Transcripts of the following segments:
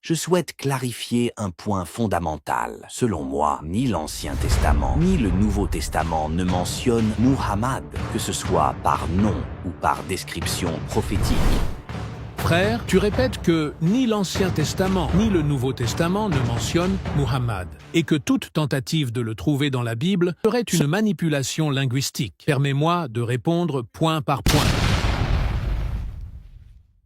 Je souhaite clarifier un point fondamental. Selon moi, ni l'Ancien Testament, ni le Nouveau Testament ne mentionnent Muhammad, que ce soit par nom ou par description prophétique. Frère, tu répètes que ni l'Ancien Testament ni le Nouveau Testament ne mentionnent Muhammad, et que toute tentative de le trouver dans la Bible serait une manipulation linguistique. Permets-moi de répondre point par point.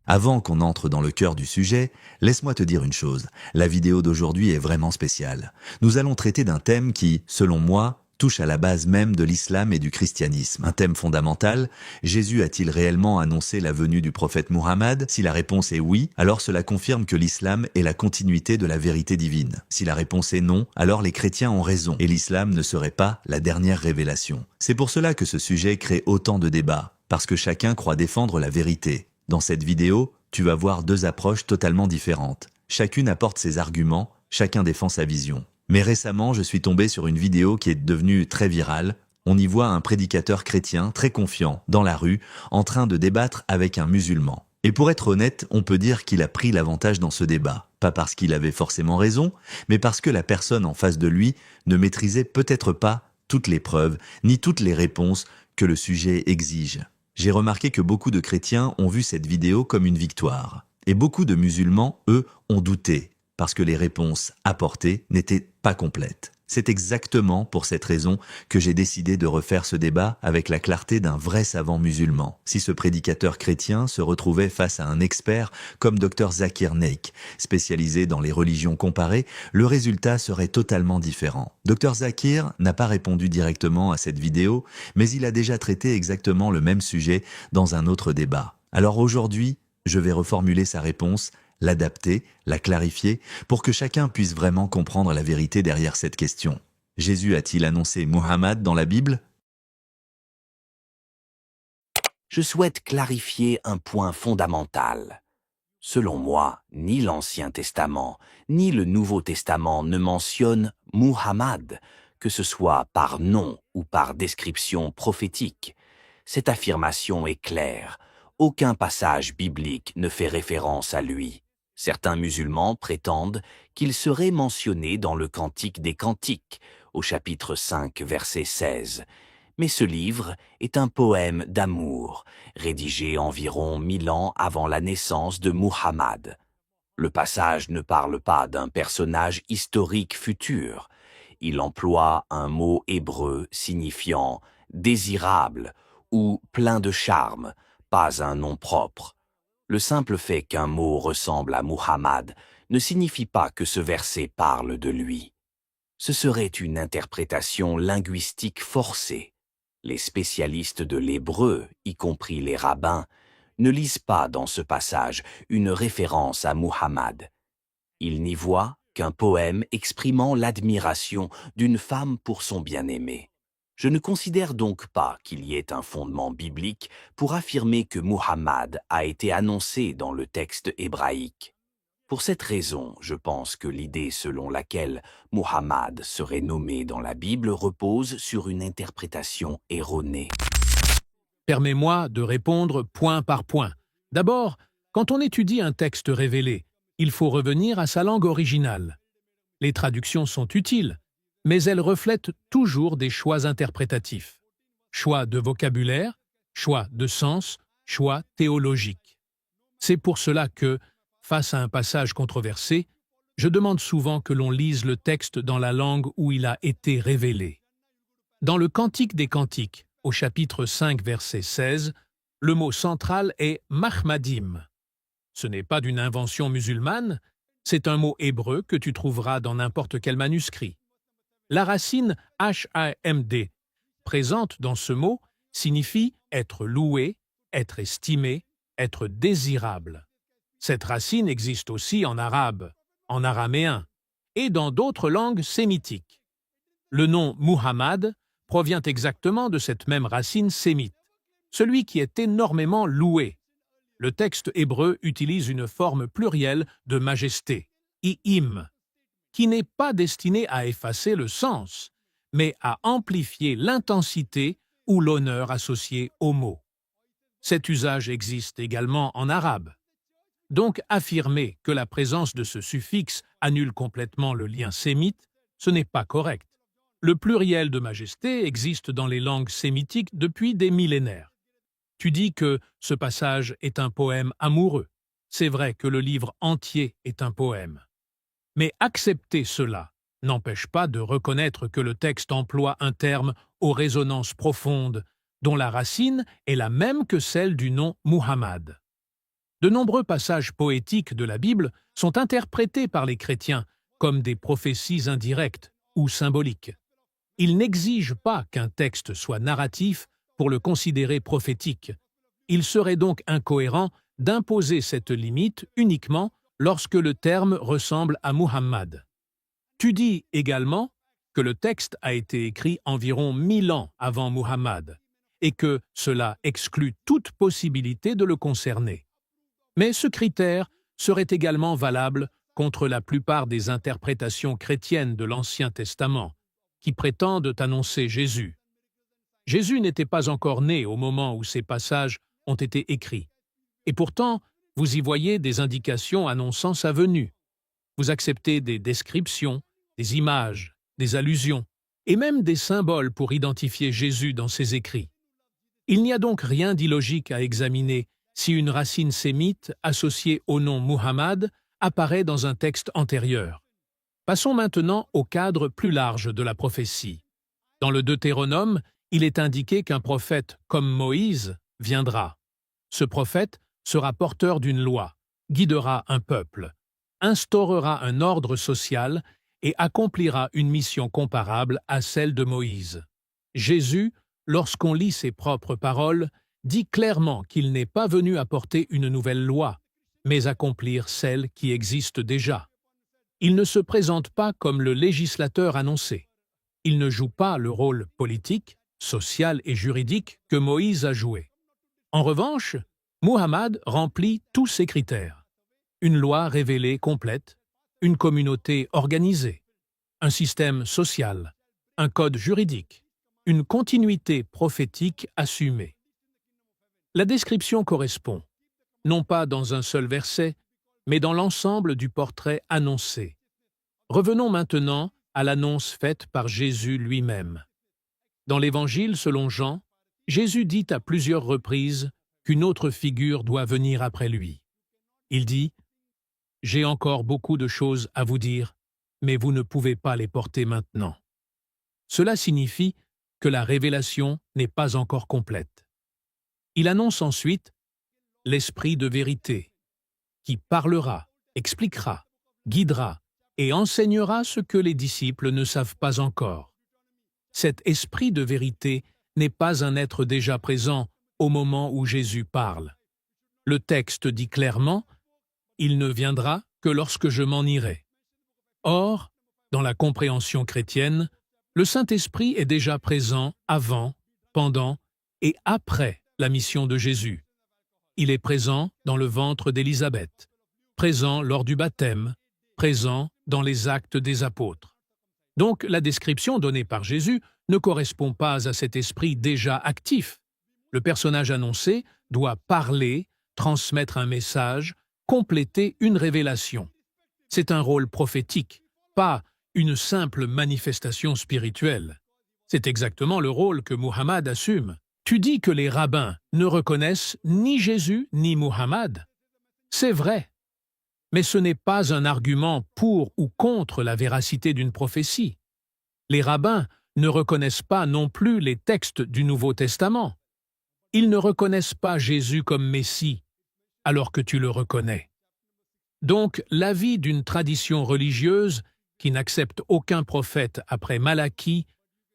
Avant qu'on entre dans le cœur du sujet, laisse-moi te dire une chose. La vidéo d'aujourd'hui est vraiment spéciale. Nous allons traiter d'un thème qui, selon moi, touche à la base même de l'islam et du christianisme. Un thème fondamental, Jésus a-t-il réellement annoncé la venue du prophète Muhammad? Si la réponse est oui, alors cela confirme que l'islam est la continuité de la vérité divine. Si la réponse est non, alors les chrétiens ont raison et l'islam ne serait pas la dernière révélation. C'est pour cela que ce sujet crée autant de débats, parce que chacun croit défendre la vérité. Dans cette vidéo, tu vas voir deux approches totalement différentes. Chacune apporte ses arguments, chacun défend sa vision. Mais récemment, je suis tombé sur une vidéo qui est devenue très virale. On y voit un prédicateur chrétien très confiant, dans la rue, en train de débattre avec un musulman. Et pour être honnête, on peut dire qu'il a pris l'avantage dans ce débat. Pas parce qu'il avait forcément raison, mais parce que la personne en face de lui ne maîtrisait peut-être pas toutes les preuves, ni toutes les réponses que le sujet exige. J'ai remarqué que beaucoup de chrétiens ont vu cette vidéo comme une victoire. Et beaucoup de musulmans, eux, ont douté, parce que les réponses apportées n'étaient pas complètes. C'est exactement pour cette raison que j'ai décidé de refaire ce débat avec la clarté d'un vrai savant musulman. Si ce prédicateur chrétien se retrouvait face à un expert comme Dr Zakir Naik, spécialisé dans les religions comparées, le résultat serait totalement différent. Dr Zakir n'a pas répondu directement à cette vidéo, mais il a déjà traité exactement le même sujet dans un autre débat. Alors aujourd'hui, je vais reformuler sa réponse, l'adapter, la clarifier, pour que chacun puisse vraiment comprendre la vérité derrière cette question. Jésus a-t-il annoncé Muhammad dans la Bible? Je souhaite clarifier un point fondamental. Selon moi, ni l'Ancien Testament, ni le Nouveau Testament ne mentionnent Muhammad, que ce soit par nom ou par description prophétique. Cette affirmation est claire. Aucun passage biblique ne fait référence à lui. Certains musulmans prétendent qu'il serait mentionné dans le Cantique des Cantiques, au chapitre 5, verset 16. Mais ce livre est un poème d'amour, rédigé environ 1000 ans avant la naissance de Muhammad. Le passage ne parle pas d'un personnage historique futur. Il emploie un mot hébreu signifiant « désirable » ou « plein de charme », pas un nom propre. Le simple fait qu'un mot ressemble à Muhammad ne signifie pas que ce verset parle de lui. Ce serait une interprétation linguistique forcée. Les spécialistes de l'hébreu, y compris les rabbins, ne lisent pas dans ce passage une référence à Muhammad. Ils n'y voient qu'un poème exprimant l'admiration d'une femme pour son bien-aimé. Je ne considère donc pas qu'il y ait un fondement biblique pour affirmer que Muhammad a été annoncé dans le texte hébraïque. Pour cette raison, je pense que l'idée selon laquelle Muhammad serait nommé dans la Bible repose sur une interprétation erronée. Permets-moi de répondre point par point. D'abord, quand on étudie un texte révélé, il faut revenir à sa langue originale. Les traductions sont utiles, mais elles reflètent toujours des choix interprétatifs. Choix de vocabulaire, choix de sens, choix théologique. C'est pour cela que, face à un passage controversé, je demande souvent que l'on lise le texte dans la langue où il a été révélé. Dans le Cantique des Cantiques, au chapitre 5, verset 16, le mot central est « mahmadim ». Ce n'est pas d'une invention musulmane, c'est un mot hébreu que tu trouveras dans n'importe quel manuscrit. La racine H-A-M-D, présente dans ce mot, signifie être loué, être estimé, être désirable. Cette racine existe aussi en arabe, en araméen et dans d'autres langues sémitiques. Le nom Muhammad provient exactement de cette même racine sémite, celui qui est énormément loué. Le texte hébreu utilise une forme plurielle de majesté, i'im, qui n'est pas destiné à effacer le sens, mais à amplifier l'intensité ou l'honneur associé au mot. Cet usage existe également en arabe. Donc affirmer que la présence de ce suffixe annule complètement le lien sémite, ce n'est pas correct. Le pluriel de majesté existe dans les langues sémitiques depuis des millénaires. Tu dis que ce passage est un poème amoureux. C'est vrai que le livre entier est un poème. Mais accepter cela n'empêche pas de reconnaître que le texte emploie un terme aux résonances profondes, dont la racine est la même que celle du nom Muhammad. De nombreux passages poétiques de la Bible sont interprétés par les chrétiens comme des prophéties indirectes ou symboliques. Ils n'exigent pas qu'un texte soit narratif pour le considérer prophétique. Il serait donc incohérent d'imposer cette limite uniquement lorsque le terme ressemble à Muhammad. Tu dis également que le texte a été écrit environ 1000 ans avant Muhammad et que cela exclut toute possibilité de le concerner. Mais ce critère serait également valable contre la plupart des interprétations chrétiennes de l'Ancien Testament, qui prétendent annoncer Jésus. Jésus n'était pas encore né au moment où ces passages ont été écrits. Et pourtant, vous y voyez des indications annonçant sa venue. Vous acceptez des descriptions, des images, des allusions, et même des symboles pour identifier Jésus dans ses écrits. Il n'y a donc rien d'illogique à examiner si une racine sémite associée au nom Muhammad apparaît dans un texte antérieur. Passons maintenant au cadre plus large de la prophétie. Dans le Deutéronome, il est indiqué qu'un prophète comme Moïse viendra. Ce prophète sera porteur d'une loi, guidera un peuple, instaurera un ordre social et accomplira une mission comparable à celle de Moïse. Jésus, lorsqu'on lit ses propres paroles, dit clairement qu'il n'est pas venu apporter une nouvelle loi, mais accomplir celle qui existe déjà. Il ne se présente pas comme le législateur annoncé. Il ne joue pas le rôle politique, social et juridique que Moïse a joué. En revanche, Muhammad remplit tous ces critères. Une loi révélée complète, une communauté organisée, un système social, un code juridique, une continuité prophétique assumée. La description correspond, non pas dans un seul verset, mais dans l'ensemble du portrait annoncé. Revenons maintenant à l'annonce faite par Jésus lui-même. Dans l'Évangile selon Jean, Jésus dit à plusieurs reprises qu'une autre figure doit venir après lui. Il dit « J'ai encore beaucoup de choses à vous dire, mais vous ne pouvez pas les porter maintenant. » Cela signifie que la révélation n'est pas encore complète. Il annonce ensuite l'Esprit de vérité, qui parlera, expliquera, guidera et enseignera ce que les disciples ne savent pas encore. Cet Esprit de vérité n'est pas un être déjà présent au moment où Jésus parle. Le texte dit clairement « Il ne viendra que lorsque je m'en irai ». Or, dans la compréhension chrétienne, le Saint-Esprit est déjà présent avant, pendant et après la mission de Jésus. Il est présent dans le ventre d'Élisabeth, présent lors du baptême, présent dans les actes des apôtres. Donc la description donnée par Jésus ne correspond pas à cet esprit déjà actif. Le personnage annoncé doit parler, transmettre un message, compléter une révélation. C'est un rôle prophétique, pas une simple manifestation spirituelle. C'est exactement le rôle que Muhammad assume. Tu dis que les rabbins ne reconnaissent ni Jésus ni Muhammad. C'est vrai, mais ce n'est pas un argument pour ou contre la véracité d'une prophétie. Les rabbins ne reconnaissent pas non plus les textes du Nouveau Testament. Ils ne reconnaissent pas Jésus comme Messie, alors que tu le reconnais. Donc, l'avis d'une tradition religieuse qui n'accepte aucun prophète après Malachie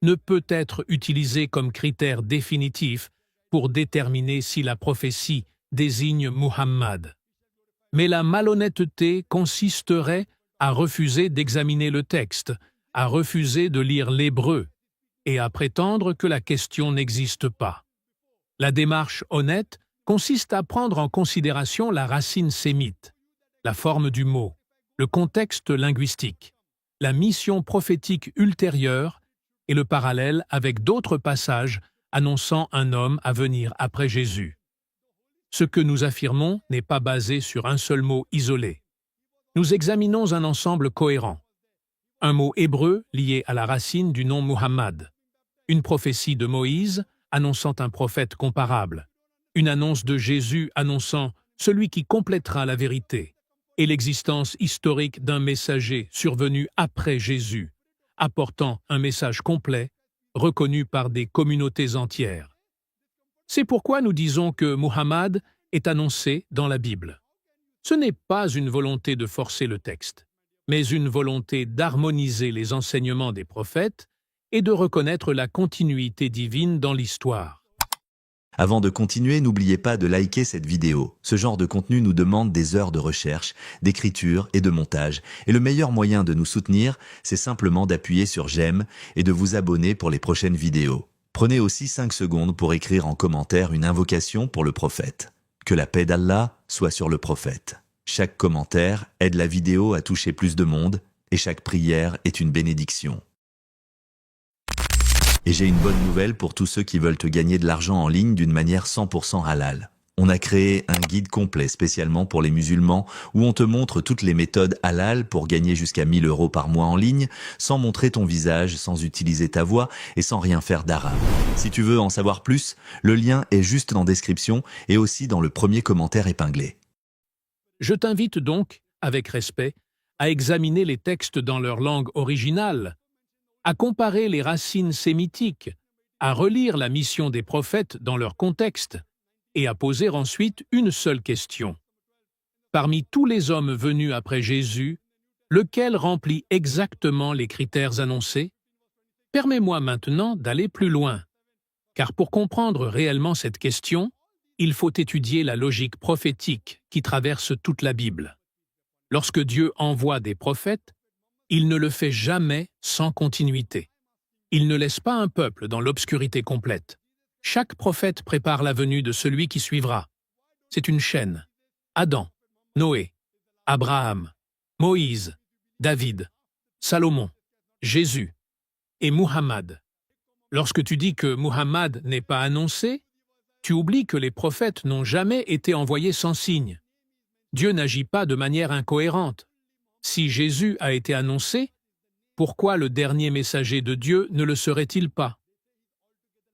ne peut être utilisé comme critère définitif pour déterminer si la prophétie désigne Muhammad. Mais la malhonnêteté consisterait à refuser d'examiner le texte, à refuser de lire l'hébreu et à prétendre que la question n'existe pas. La démarche honnête consiste à prendre en considération la racine sémite, la forme du mot, le contexte linguistique, la mission prophétique ultérieure et le parallèle avec d'autres passages annonçant un homme à venir après Jésus. Ce que nous affirmons n'est pas basé sur un seul mot isolé. Nous examinons un ensemble cohérent. Un mot hébreu lié à la racine du nom Muhammad. Une prophétie de Moïse annonçant un prophète comparable. Une annonce de Jésus annonçant celui qui complétera la vérité. Et l'existence historique d'un messager survenu après Jésus, apportant un message complet, reconnu par des communautés entières. C'est pourquoi nous disons que Muhammad est annoncé dans la Bible. Ce n'est pas une volonté de forcer le texte, mais une volonté d'harmoniser les enseignements des prophètes et de reconnaître la continuité divine dans l'histoire. Avant de continuer, n'oubliez pas de liker cette vidéo. Ce genre de contenu nous demande des heures de recherche, d'écriture et de montage. Et le meilleur moyen de nous soutenir, c'est simplement d'appuyer sur j'aime et de vous abonner pour les prochaines vidéos. Prenez aussi 5 secondes pour écrire en commentaire une invocation pour le prophète. Que la paix d'Allah soit sur le prophète. Chaque commentaire aide la vidéo à toucher plus de monde et chaque prière est une bénédiction. Et j'ai une bonne nouvelle pour tous ceux qui veulent te gagner de l'argent en ligne d'une manière 100% halal. On a créé un guide complet spécialement pour les musulmans où on te montre toutes les méthodes halal pour gagner jusqu'à 1 000 € par mois en ligne sans montrer ton visage, sans utiliser ta voix et sans rien faire d'arabe. Si tu veux en savoir plus, le lien est juste dans la description et aussi dans le premier commentaire épinglé. Je t'invite donc, avec respect, à examiner les textes dans leur langue originale, à comparer les racines sémitiques, à relire la mission des prophètes dans leur contexte et à poser ensuite une seule question. Parmi tous les hommes venus après Jésus, lequel remplit exactement les critères annoncés? Permets-moi maintenant d'aller plus loin, car pour comprendre réellement cette question, il faut étudier la logique prophétique qui traverse toute la Bible. Lorsque Dieu envoie des prophètes, il ne le fait jamais sans continuité. Il ne laisse pas un peuple dans l'obscurité complète. Chaque prophète prépare la venue de celui qui suivra. C'est une chaîne. Adam, Noé, Abraham, Moïse, David, Salomon, Jésus et Muhammad. Lorsque tu dis que Muhammad n'est pas annoncé, tu oublies que les prophètes n'ont jamais été envoyés sans signe. Dieu n'agit pas de manière incohérente. Si Jésus a été annoncé, pourquoi le dernier messager de Dieu ne le serait-il pas?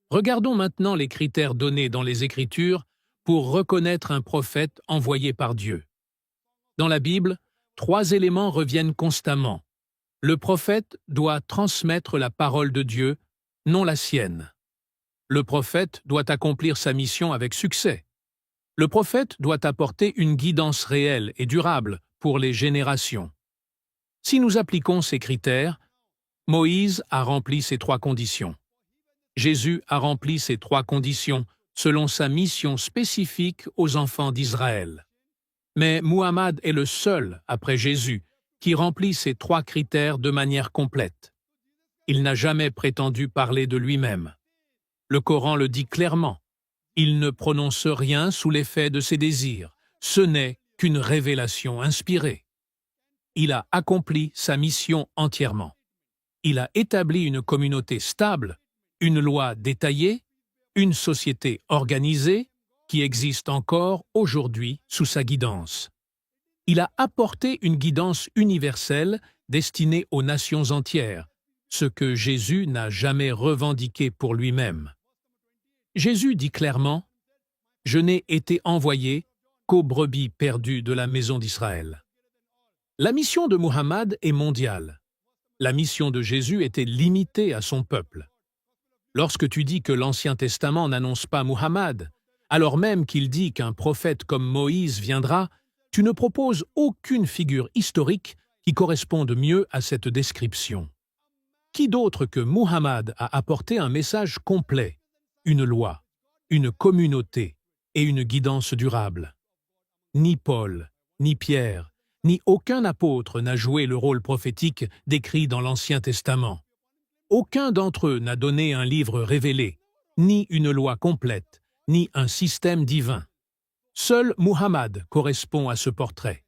Regardons maintenant les critères donnés dans les Écritures pour reconnaître un prophète envoyé par Dieu. Dans la Bible, 3 éléments reviennent constamment. Le prophète doit transmettre la parole de Dieu, non la sienne. Le prophète doit accomplir sa mission avec succès. Le prophète doit apporter une guidance réelle et durable pour les générations. Si nous appliquons ces critères, Moïse a rempli ces 3 conditions. Jésus a rempli ces 3 conditions selon sa mission spécifique aux enfants d'Israël. Mais Muhammad est le seul, après Jésus, qui remplit ces 3 critères de manière complète. Il n'a jamais prétendu parler de lui-même. Le Coran le dit clairement. Il ne prononce rien sous l'effet de ses désirs. Ce n'est qu'une révélation inspirée. Il a accompli sa mission entièrement. Il a établi une communauté stable, une loi détaillée, une société organisée qui existe encore aujourd'hui sous sa guidance. Il a apporté une guidance universelle destinée aux nations entières, ce que Jésus n'a jamais revendiqué pour lui-même. Jésus dit clairement « Je n'ai été envoyé qu'aux brebis perdues de la maison d'Israël ». La mission de Muhammad est mondiale. La mission de Jésus était limitée à son peuple. Lorsque tu dis que l'Ancien Testament n'annonce pas Muhammad, alors même qu'il dit qu'un prophète comme Moïse viendra, tu ne proposes aucune figure historique qui corresponde mieux à cette description. Qui d'autre que Muhammad a apporté un message complet, une loi, une communauté et une guidance durable? Ni Paul, ni Pierre, ni aucun apôtre n'a joué le rôle prophétique décrit dans l'Ancien Testament. Aucun d'entre eux n'a donné un livre révélé, ni une loi complète, ni un système divin. Seul Muhammad correspond à ce portrait.